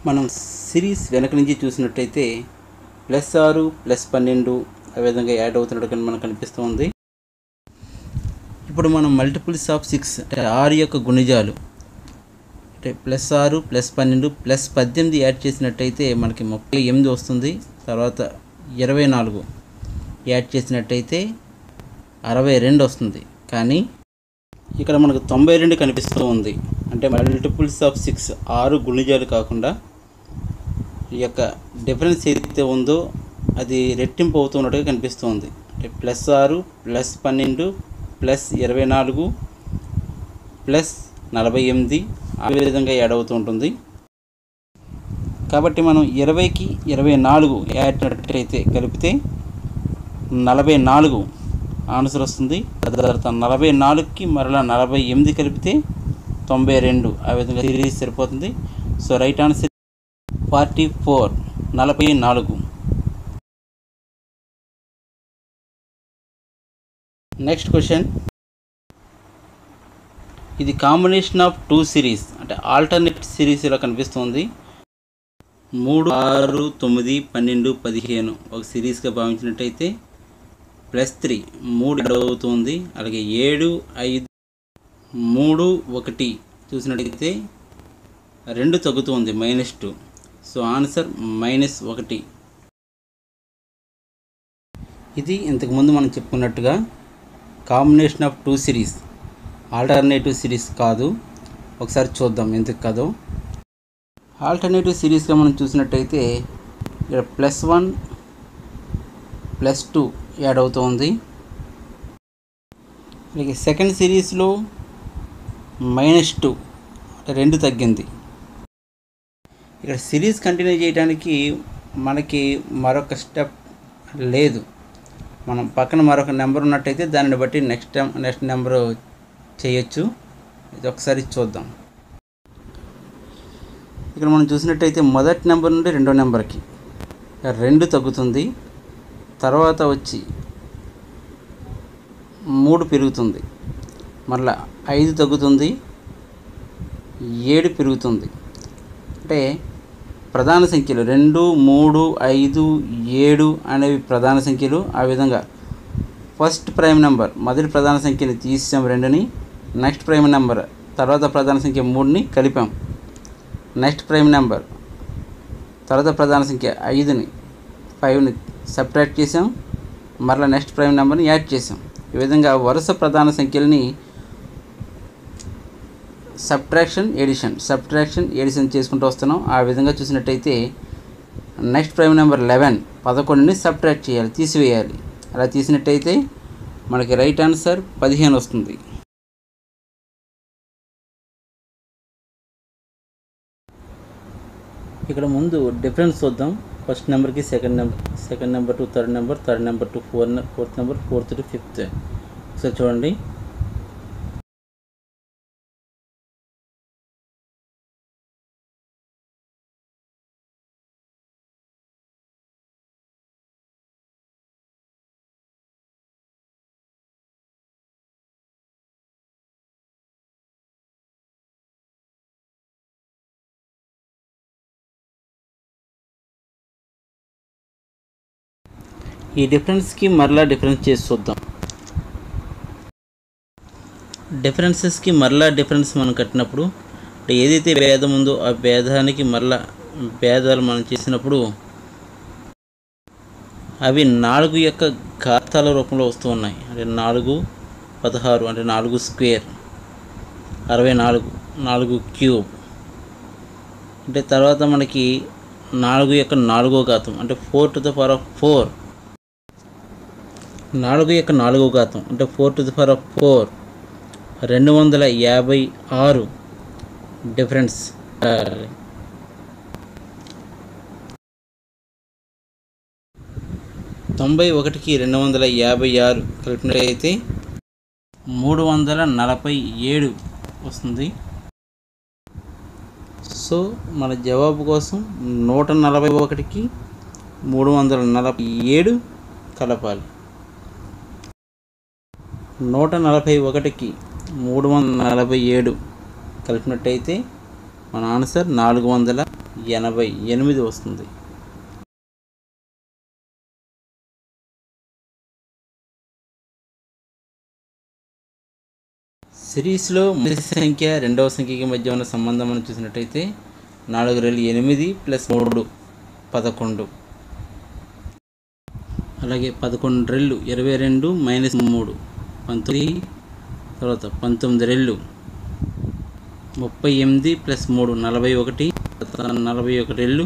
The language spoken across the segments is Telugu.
మనం సిరీస్ వెనక నుంచి చూసినట్టయితే +6 +12 ఆ విధంగా యాడ్ అవుతున్నట్టు మనకు కనిపిస్తూ ఉంది. ఇప్పుడు మనం మల్టిపుల్స్ ఆఫ్ 6 అంటే 6 యొక్క గుణిజాలు అంటే +6 +12 +18 యాడ్ చేసినట్టయితే మనకి 38 వస్తుంది. తర్వాత 24 యాడ్ చేసినట్టయితే 62 వస్తుంది. కానీ ఇక్కడ మనకు 92 కనిపిస్తూ ఉంది. అంటే మల్టిపుల్స్ ఆఫ్ 6 6 గుణిజాలు కాకుండా ఈ యొక్క డిఫరెన్స్ ఏదైతే ఉందో అది రెట్టింపు అవుతున్నట్టుగా కనిపిస్తుంది. అంటే +6 +12 +24 +48 ఆ విధంగా యాడ్ అవుతూ ఉంటుంది. కాబట్టి మనం 20కి 24 యాడ్ చేసినట్టయితే కలిపితే 44 ఆన్సర్ వస్తుంది. తర్వాత 44కి మరలా 48 కలిపితే 92 ఆ విధంగా సిరీస్ సరిపోతుంది. So right answer 44 44. Next question, ఇది కాంబినేషన్ ఆఫ్ 2 సిరీస్ అంటే ఆల్టర్నేట్ సిరీస్ ఇలా కనిపిస్తుంది. 3 6 9 12 15 ఒక సిరీస్గా భావించినట్టయితే +3 3 యాడ్ అవుతుంది. అలాగే 7 5 3 1 చూసినట్టయితే 2 తగ్గుతుంది -2. So answer -1. ఇది ఇంతకుముందు మనం చెప్పుకున్నట్టుగా combination of 2 series alternative series కాదు. ఒకసారి చూద్దాం ఎందుకు కాదో. ఆల్టర్నేటివ్ సిరీస్గా మనం చూసినట్టయితే ఇక్కడ +1 +2 యాడ్ అవుతుంది. అలాగే సెకండ్ సిరీస్లో -2 అంటే 2 తగ్గింది. ఇక్కడ సిరీస్ కంటిన్యూ చేయడానికి మనకి మరొక స్టెప్ లేదు. మనం పక్కన మరొక నెంబర్ ఉన్నట్టయితే దానిని బట్టి నెక్స్ట్ నెంబరు చేయొచ్చు. ఇది ఒకసారి చూద్దాం. ఇక్కడ మనం చూసినట్టయితే మొదటి నెంబర్ నుండి రెండో నెంబర్కి 2 తగ్గుతుంది. తర్వాత వచ్చి 3 పెరుగుతుంది. మళ్ళీ 5 తగ్గుతుంది. 7 పెరుగుతుంది. అంటే ప్రధాన సంఖ్యలు 2 3 5 7 అనేవి ప్రధాన సంఖ్యలు. ఆ విధంగా ఫస్ట్ ప్రైమ్ నెంబర్ మొదటి ప్రధాన సంఖ్యని తీసాం 2ని. నెక్స్ట్ ప్రైమ్ నెంబర్ తర్వాత ప్రధాన సంఖ్య 3ని కలిపాం. నెక్స్ట్ ప్రైమ్ నెంబర్ తర్వాత ప్రధాన సంఖ్య 5ని సబ్ట్రాక్ట్ చేసాం. మరలా నెక్స్ట్ ప్రైమ్ నెంబర్ని యాడ్ చేసాం. ఈ విధంగా వరుస ప్రధాన సంఖ్యలని సబ్ట్రాక్షన్ ఎడిషన్ చేసుకుంటూ వస్తున్నాం. ఆ విధంగా చూసినట్టయితే నెక్స్ట్ ప్రైమ్ నెంబర్ 11ని సబ్ట్రాక్ట్ చేయాలి, తీసివేయాలి. అలా తీసినట్టయితే మనకి రైట్ ఆన్సర్ 15 వస్తుంది. ఇక్కడ ముందు డిఫరెన్స్ చూద్దాం. ఫస్ట్ నెంబర్కి second number to third number to fourth number, fourth to fifth. ఒకసారి చూడండి. ఈ డిఫరెన్స్కి మరలా డిఫరెన్స్ చేసి చూద్దాం. డిఫరెన్సెస్కి మరలా డిఫరెన్స్ మనం కట్టినప్పుడు ఏదైతే భేదం ఉందో ఆ భేదానికి మరలా భేదాలు మనం చేసినప్పుడు అవి 4 యొక్క ఘాతాల రూపంలో వస్తూ ఉన్నాయి. అంటే 4 16 అంటే 4 స్క్వేర్ 64 4 క్యూబ్. అంటే తర్వాత మనకి 4 యొక్క 4వ ఘాతం అంటే 4 to the power of 4. 4 యొక్క 4వ ఘాతం అంటే 4 to the power of 4 256 difference. 91కి 256 కలిపినట్లయితే 347 వస్తుంది. సో మన జవాబు కోసం 141కి 347 కలపాలి. 141కి 347 కలిపినట్టయితే మన ఆన్సర్ 488 వస్తుంది. సిరీస్లో మొదటి సంఖ్య రెండవ సంఖ్యకి మధ్య ఉన్న సంబంధం మనం చూసినట్టయితే 4 రెళ్ళు 8 ప్లస్ 3 11. అలాగే 11 రెళ్ళు 22 మైనస్ 3 19. తర్వాత 19 రెళ్ళు 38 ప్లస్ 3 41. 41 రెళ్ళు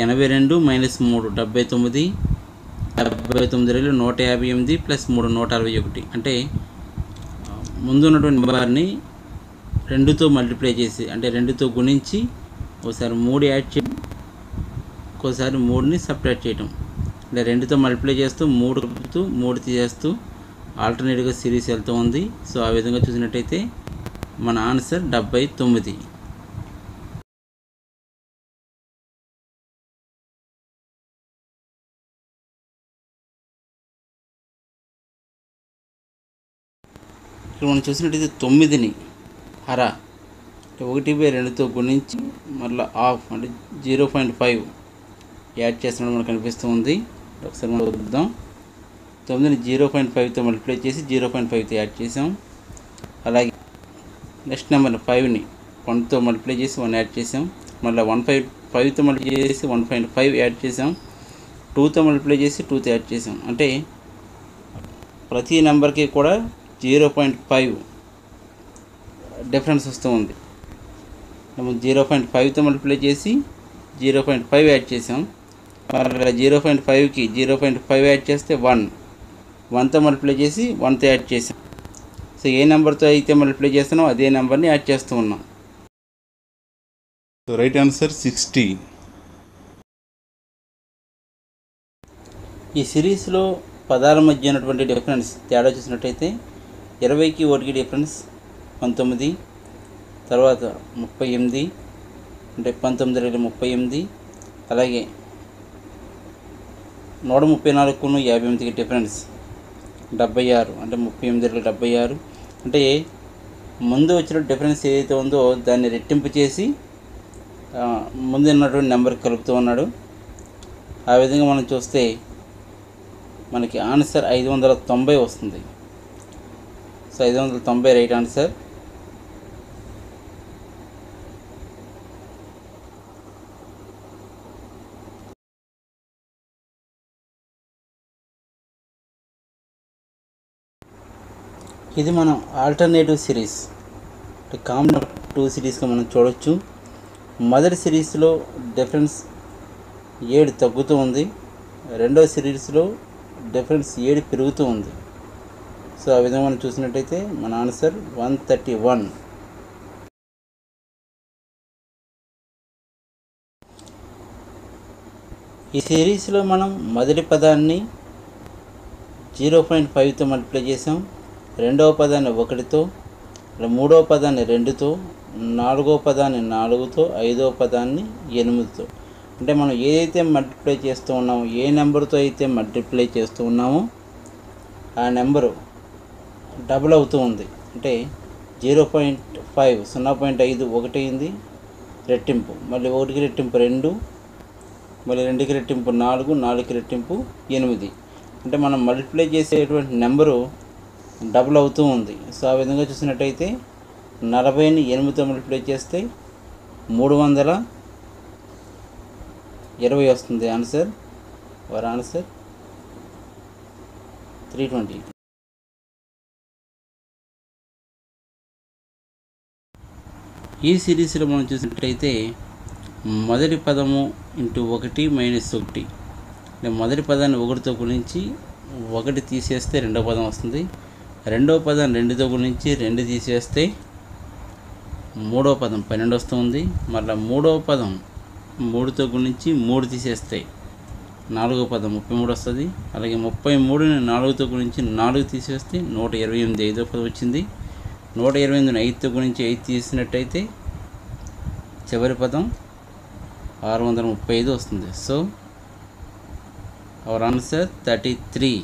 82 మైనస్ 3 79. 79 రెళ్ళు 158 ప్లస్ 3 161. అంటే ముందు ఉన్నటువంటి నెంబర్ని 2తో మల్టిప్లై చేసి, అంటే 2తో గుణించి ఒకసారి 3 యాడ్ చేయడం, ఒకసారి 3ని సబ్ట్రాక్ట్ చేయడం, ఇలా 2తో మల్టిప్లై చేస్తూ 3 కలుపుతూ 3 తీసేస్తూ ఆల్టర్నేట్గా సిరీస్ వెళ్తూ ఉంది. సో ఆ విధంగా చూసినట్టయితే మన ఆన్సర్ 79. ఇక్కడ మనం చూసినట్టయితే 9ని హరా అంటే 1/2తో గుణించి మళ్ళీ హాఫ్ అంటే 0.5 యాడ్ చేస్తున్నట్టు మనకు కనిపిస్తూ ఉంది. ఒకసారి మనం చూద్దాం. 9ని 0.5తో మల్టిప్లై చేసి 0.5తో యాడ్ చేసాం. అలాగే నెక్స్ట్ నెంబర్ 5ని 1తో మల్టిప్లై చేసి 1 యాడ్ చేసాం. మళ్ళీ 1.5తో మల్టిప్లై చేసి 1.5 యాడ్ చేసాం. 2తో మల్టిప్లై చేసి 2తో యాడ్ చేసాం. అంటే ప్రతి నెంబర్కి కూడా 0.5 డిఫరెన్స్ వస్తూ ఉంది. మనం 0.5తో మల్టిప్లై చేసి 0.5 యాడ్ చేసాం. మళ్ళీ 0.5కి 0.5 యాడ్ చేస్తే 1తో మల్టిప్లై చేసి 1తో యాడ్ చేసాం. సో ఏ నెంబర్తో అయితే మల్టిప్లై చేస్తున్నాం అదే నెంబర్ని యాడ్ చేస్తూ ఉన్నాం. So right answer 60. ఈ సిరీస్లో పదాల మధ్య ఉన్నటువంటి డిఫరెన్స్ తేడా చూసినట్టయితే 20కి 1కి డిఫరెన్స్ 19. తర్వాత 38 అంటే 19 రెళ్ళు 38. అలాగే 134కు 58కి డిఫరెన్స్ 76 అంటే 38 రెళ్ళు 76. అంటే ముందు వచ్చిన డిఫరెన్స్ ఏదైతే ఉందో దాన్ని రెట్టింపు చేసి ముందు ఉన్నటువంటి నెంబర్కి కలుపుతూ ఉన్నాడు. ఆ విధంగా మనం చూస్తే మనకి ఆన్సర్ 590 వస్తుంది. So 590 right answer. ఇది మనం ఆల్టర్నేటివ్ సిరీస్ అంటే కామన్ 2 సిరీస్గా మనం చూడవచ్చు. మొదటి సిరీస్లో డిఫరెన్స్ 7 తగ్గుతూ ఉంది. రెండవ సిరీస్లో డిఫరెన్స్ 7 పెరుగుతూ ఉంది. సో ఆ విధంగా మనం చూసినట్టయితే మన ఆన్సర్ 131. ఈ సిరీస్లో మనం మొదటి పదాన్ని 0.5తో మల్టిప్లై చేసాం. రెండవ పదాన్ని 1తో, మూడవ పదాన్ని 2తో, నాలుగవ పదాన్ని 4తో, ఐదవ పదాన్ని 8తో. అంటే మనం ఏదైతే మల్టిప్లై చేస్తూ ఉన్నామో, ఏ నెంబర్తో అయితే మల్టిప్లై చేస్తూ ఉన్నామో ఆ నెంబరు డబుల్ అవుతూ ఉంది. అంటే 0.5 0.5 1 అయింది రెట్టింపు, మళ్ళీ 1కి రెట్టింపు 2, మళ్ళీ 2కి రెట్టింపు 4, 4కి రెట్టింపు 8. అంటే మనం మల్టిప్లై చేసేటువంటి నెంబరు డబుల్ అవుతూ ఉంది. సో ఆ విధంగా చూసినట్టయితే 40ని 8తో మల్టిప్లై చేస్తే 320 వస్తుంది ఆన్సర్. వారి ఆన్సర్ 320. ఈ సిరీస్లో మనం చూసినట్టయితే మొదటి పదము ఇంటూ 1 మైనస్ 1, మొదటి పదాన్ని 1తో గుణించి 1 తీసేస్తే రెండవ పదం వస్తుంది. రెండవ పదాన్ని 2తో గుణించి 2 తీసేస్తే మూడవ పదం 12 వస్తుంది. మళ్ళీ మూడవ పదం 3తో గుణించి 3 తీసేస్తే నాలుగవ పదం 33 వస్తుంది. అలాగే 33ని 4తో గుణించి 4 తీసేస్తే 128 ఐదవ పదం వచ్చింది. 128ని 5తో గుణించి 5 తీసినట్టయితే చివరి పదం 635 వస్తుంది. So our answer 33.